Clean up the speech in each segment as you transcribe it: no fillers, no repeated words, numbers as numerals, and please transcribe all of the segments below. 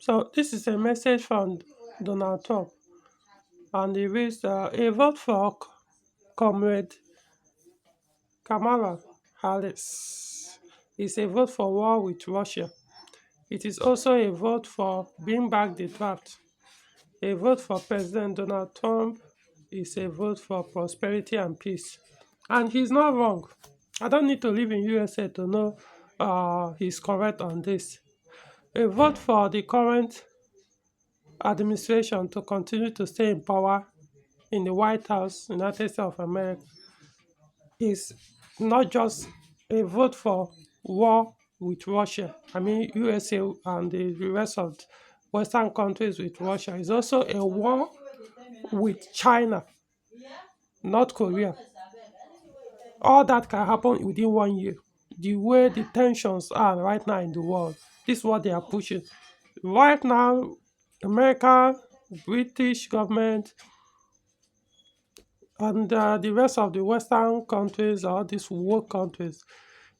So this is a message from Donald Trump, and it reads, "A vote for Comrade Kamala Harris is a vote for war with Russia. It is also a vote for bring back the draft. A vote for President Donald Trump is a vote for prosperity and peace." And he's not wrong. I don't need to live in USA to know he's correct on this. A vote for the current administration to continue to stay in power in the White House, United States of America, is not just a vote for war with Russia. I mean, USA and the rest of Western countries with Russia. It's also a war with China, North Korea. All that can happen within 1 year. The way the tensions are right now in the world, this is what they are pushing. Right now, America, British government, and the rest of the Western countries, or these world countries,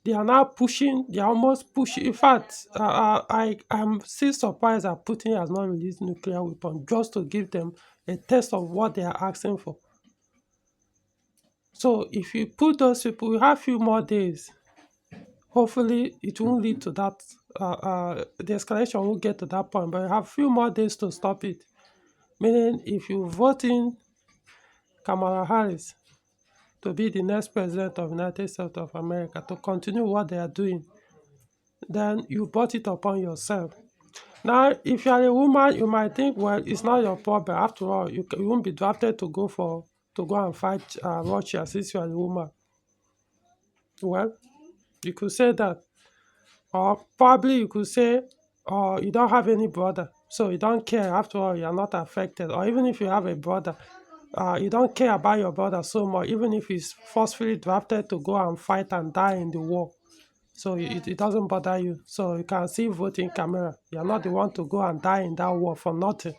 they are now pushing. They are almost pushing. In fact, I am still surprised that Putin has not released nuclear weapon just to give them a taste of what they are asking for. So if you put those people, we have few more days. Hopefully, it won't lead to that. The escalation won't get to that point, but you have few more days to stop it. Meaning, if you vote in Kamala Harris to be the next president of United States of America to continue what they are doing, then you brought it upon yourself. Now, if you are a woman, you might think, well, it's not your problem. After all, you won't be drafted to go and fight Russia since you are a woman. Well, you could say that, or probably you could say, or you don't have any brother, so you don't care. After all, you are not affected. Or even if you have a brother, you don't care about your brother so much, even if he's forcefully drafted to go and fight and die in the war. So it doesn't bother you. So you can see voting camera. You're not the one to go and die in that war for nothing.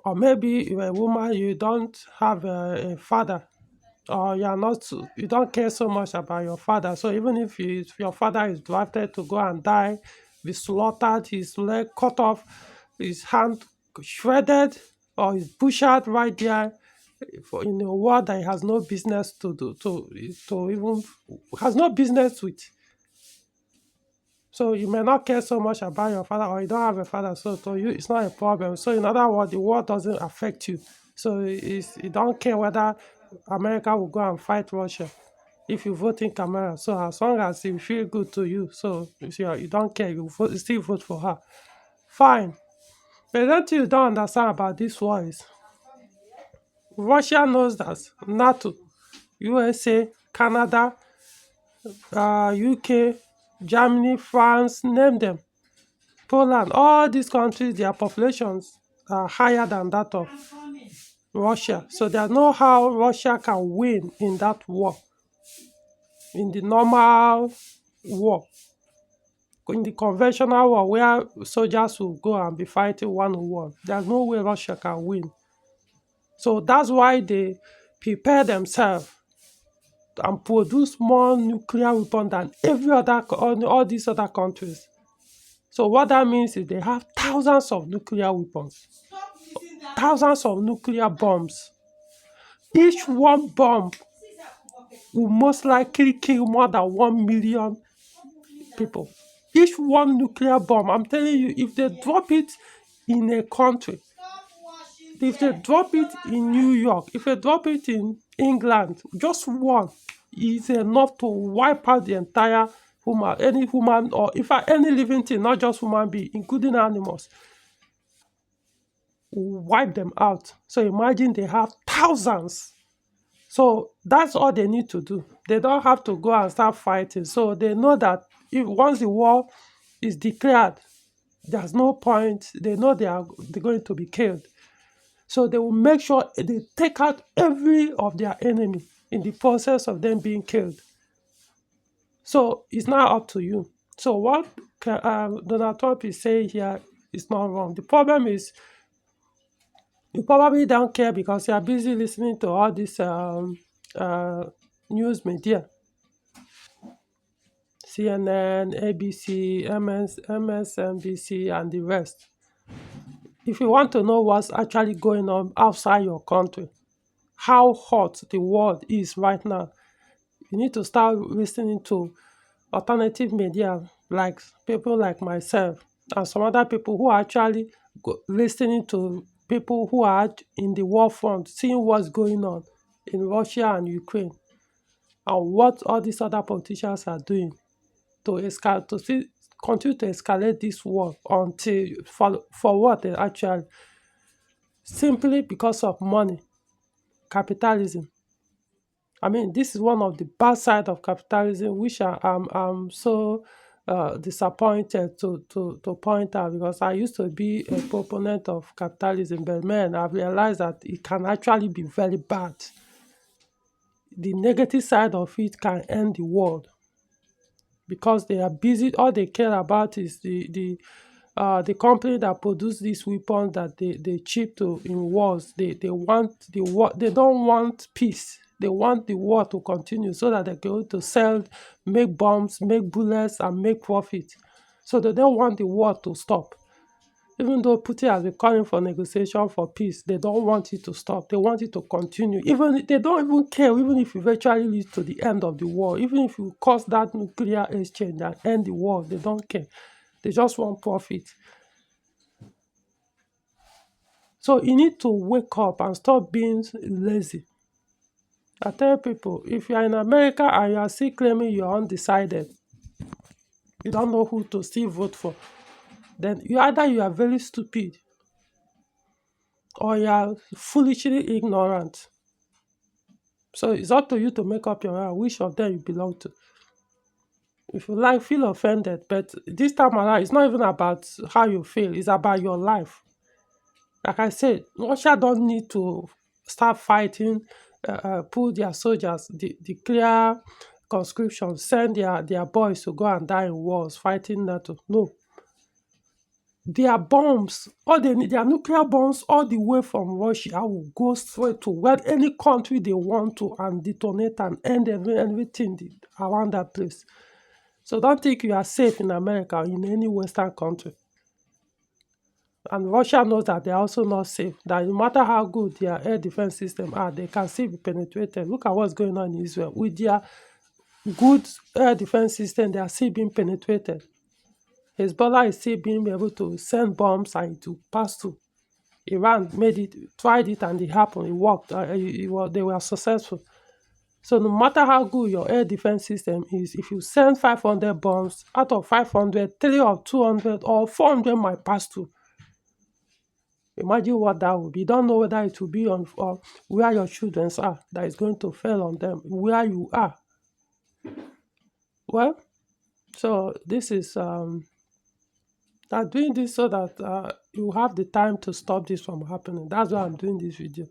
Or maybe you're a woman, you don't have a father, or you don't care so much about your father. So even if your father is drafted to go and die, be slaughtered, his leg cut off, his hand shredded, or his bush out right there, in a war that he has no business to do to even has no business with. So you may not care so much about your father, or you don't have a father, so to you it's not a problem. So in other words, the war doesn't affect you. So you don't care whether America will go and fight Russia if you vote in Kamala. So as long as it feel good to you, so if you don't care, you still vote for her. Fine. But then you don't understand about this war is Russia knows that NATO, USA, Canada, UK, Germany, France, name them, Poland, all these countries, their populations are higher than that of Russia. So there's no how Russia can win in that war, in the normal war, in the conventional war where soldiers will go and be fighting one on one. There's no way Russia can win. So that's why they prepare themselves and produce more nuclear weapons than all these other countries. So what that means is they have thousands of nuclear weapons, thousands of nuclear bombs. Each one bomb will most likely kill more than 1 million people. Each one nuclear bomb, I'm telling you, if they drop it in a country, if they drop it in New York, if they drop it in England, just one is enough to wipe out the entire any human, or in fact any living thing, not just human being, including animals, will wipe them out. So imagine they have thousands. So that's all they need to do. They don't have to go and start fighting. So they know that if once the war is declared, there's no point. They know they're going to be killed. So they will make sure they take out every of their enemy in the process of them being killed. So it's now up to you. So what Donald Trump is saying here is not wrong. The problem is you probably don't care because you are busy listening to all this uh, news media. CNN, ABC, MSNBC, and the rest. If you want to know what's actually going on outside your country, how hot the world is right now, you need to start listening to alternative media like people like myself and some other people who are actually listening to people who are in the war front, seeing what's going on in Russia and Ukraine and what all these other politicians are doing to to see, continue to escalate this war until for what they actually simply because of money, capitalism. I mean, this is one of the bad side of capitalism, which I'm so disappointed to point out because I used to be a proponent of capitalism, but man, I've realized that it can actually be very bad. The negative side of it can end the world because they are busy. All they care about is the company that produce these weapons that they ship to in wars. They want the war. They don't want peace. They want the war to continue so that they're going to sell, make bombs, make bullets, and make profit. So they don't want the war to stop. Even though Putin has been calling for negotiation for peace, they don't want it to stop. They want it to continue. Even they don't even care, even if it eventually leads to the end of the war, even if you cause that nuclear exchange and end the war, they don't care. They just want profit. So you need to wake up and stop being lazy. I tell people, if you are in America and you are still claiming you are undecided, you don't know who to still vote for, then you are very stupid or you are foolishly ignorant. So it's up to you to make up your mind which of them you belong to. If you like, feel offended, but this time around, it's not even about how you feel, it's about your life. Like I said, Russia don't need to start fighting, pull their soldiers, declare conscription, send their boys to go and die in wars fighting NATO. No. Their bombs, all they need, their nuclear bombs, all the way from Russia will go straight to where any country they want to and detonate and end everything around that place. So don't think you are safe in America or in any Western country. And Russia knows that they are also not safe. That no matter how good their air defense system are, they can still be penetrated. Look at what's going on in Israel. With their good air defense system, they are still being penetrated. Hezbollah is still being able to send bombs and to pass through. Iran tried it, and it happened. It worked. They were successful. So no matter how good your air defense system is, if you send 500 bombs, out of 500, 3 or 200 or 400 might pass through. Imagine what that would be. You don't know whether it will be on or where your children are that is going to fail on them, where you are. Well, so this is I'm doing this so that you have the time to stop this from happening. That's why I'm doing this video.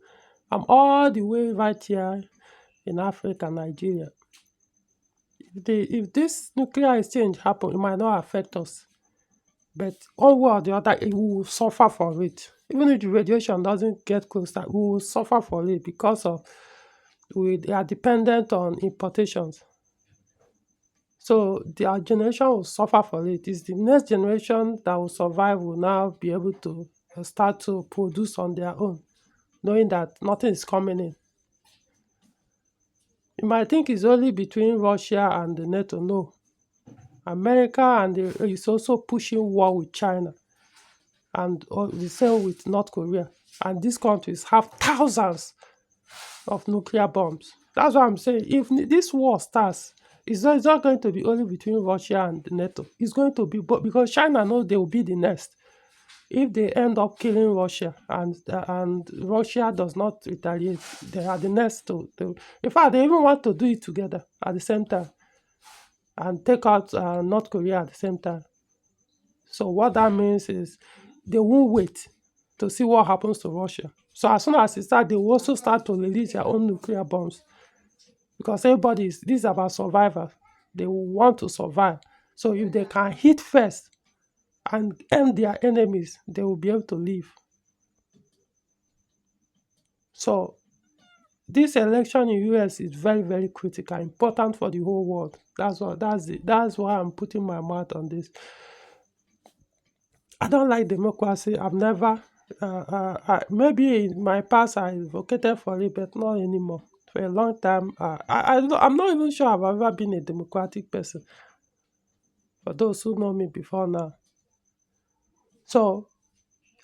I'm all the way right here in Africa, Nigeria. If this nuclear exchange happen, it might not affect us. But one way or the other, we will suffer for it. Even if the radiation doesn't get closer, we will suffer for it because of we are dependent on importations. So our generation will suffer for it. It's the next generation that will survive will now be able to start to produce on their own, knowing that nothing is coming in. You might think it's only between Russia and the NATO. No. America and is also pushing war with China and the same with North Korea. And these countries have thousands of nuclear bombs. That's what I'm saying. If this war starts, it's not going to be only between Russia and NATO. It's going to be because China knows they will be the next. If they end up killing Russia and Russia does not retaliate, they are the next to. In fact, they even want to do it together at the same time and take out North Korea at the same time. So what that means is they won't wait to see what happens to Russia. So as soon as it starts, they will also start to release their own nuclear bombs. Because this is about survival. They will want to survive. So if they can hit first and end their enemies, they will be able to live. So this election in US is very, very critical, important for the whole world. That's why I'm putting my mouth on this. I don't like democracy. I've never, maybe in my past I advocated for it, but not anymore. For a long time, I'm not even sure I've ever been a democratic person. For those who know me before now, so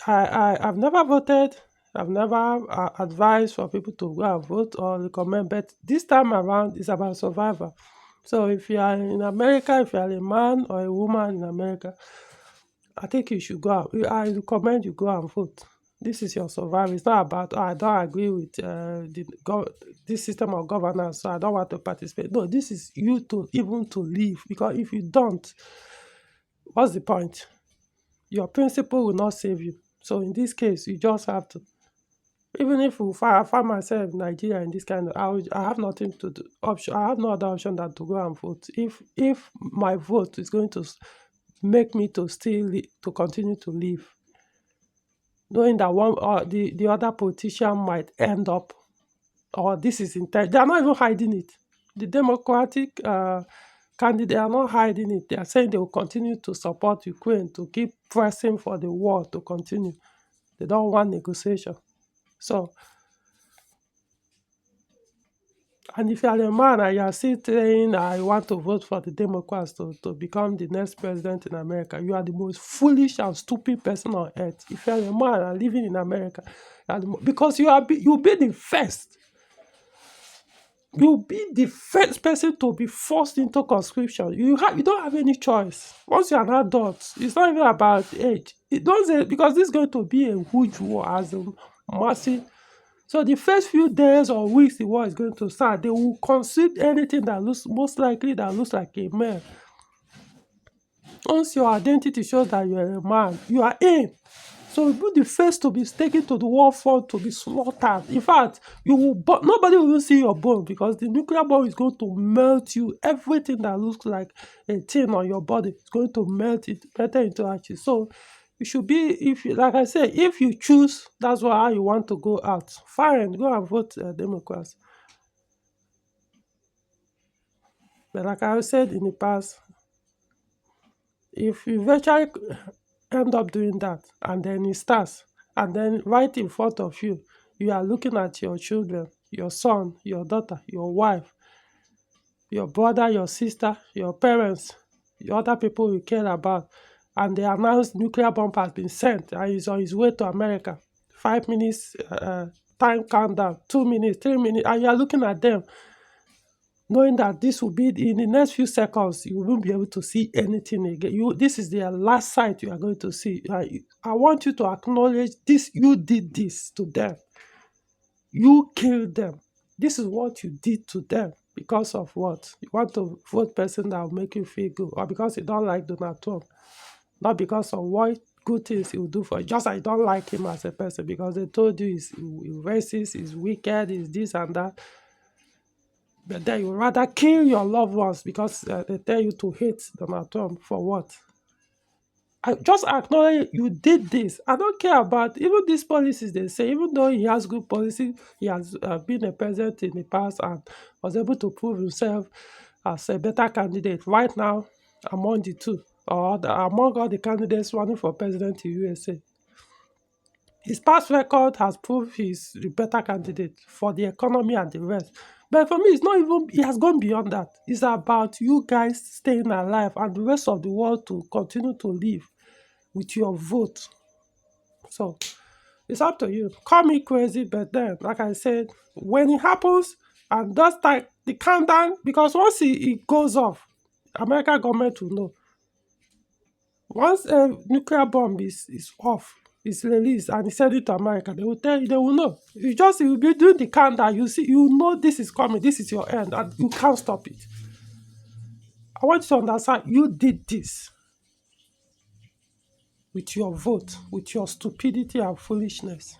I've never voted. I've never advised for people to go and vote or recommend. But this time around, it's about survival. So if you are in America, if you are a man or a woman in America, I think you should go out. I recommend you go and vote. This is your survival. It's not about, I don't agree with this system of governance, so I don't want to participate. No, this is you to even to live. Because if you don't, what's the point? Your principle will not save you. So in this case, you just have to. Even if I find myself in Nigeria in this kind of, I have nothing to do. Option. I have no other option than to go and vote. If my vote is going to make me to to continue to live, knowing that one or the other politician might end up, or this is intent. They are not even hiding it. The Democratic candidate, they are not hiding it. They are saying they will continue to support Ukraine, to keep pressing for the war to continue. They don't want negotiation. So, and if you are a man and you are still saying, I want to vote for the Democrats to become the next president in America, you are the most foolish and stupid person on earth. If you are a man and living in America, because you'll be the first. You'll be the first person to be forced into conscription. You don't have any choice. Once you're an adult, it's not even about age. It doesn't, because this is going to be a huge war, as a massive. So the first few days or weeks the war is going to start, they will concede anything that looks like a man. Once your identity shows that you're a man, you are in. So you'll be the first to be taken to the war front to be slaughtered. In fact, nobody will even see your bone, because the nuclear bomb is going to melt you. Everything that looks like a thing on your body is going to melt it better into ashes. So you should be, like I said, if you choose, that's how you want to go out. Fine, go and vote Democrats. But like I said in the past, if you eventually end up doing that, and then it starts, and then right in front of you, you are looking at your children, your son, your daughter, your wife, your brother, your sister, your parents, the other people you care about, and they announced nuclear bomb has been sent and is on its way to America. 5 minutes time countdown, 2 minutes, 3 minutes, and you are looking at them, knowing that this will be in the next few seconds, you won't be able to see anything again. This is the last sight you are going to see. I want you to acknowledge this. You did this to them. You killed them. This is what you did to them. Because of what? You want to vote person that will make you feel good, or because you don't like Donald Trump. Not because of what good things he will do for you. Just I don't like him as a person, because they told you he's racist, he's wicked, he's this and that. But then you rather kill your loved ones because they tell you to hate Donald Trump for what? I just acknowledge you did this. I don't care about even these policies they say, even though he has good policy, he has been a president in the past and was able to prove himself as a better candidate right now among the two, or among all the candidates running for president in USA. His past record has proved he's the better candidate for the economy and the rest. But for me, it's not even, it has gone beyond that. It's about you guys staying alive and the rest of the world to continue to live with your vote. So it's up to you. Call me crazy, but then, like I said, when it happens, and that's like the countdown, because once it goes off, American government will know. Once a nuclear bomb is off, is released, and it's sent it to America, they will tell you, they will know. You will be doing the countdown, you see, you know this is coming, this is your end, and you can't stop it. I want you to understand, you did this with your vote, with your stupidity and foolishness.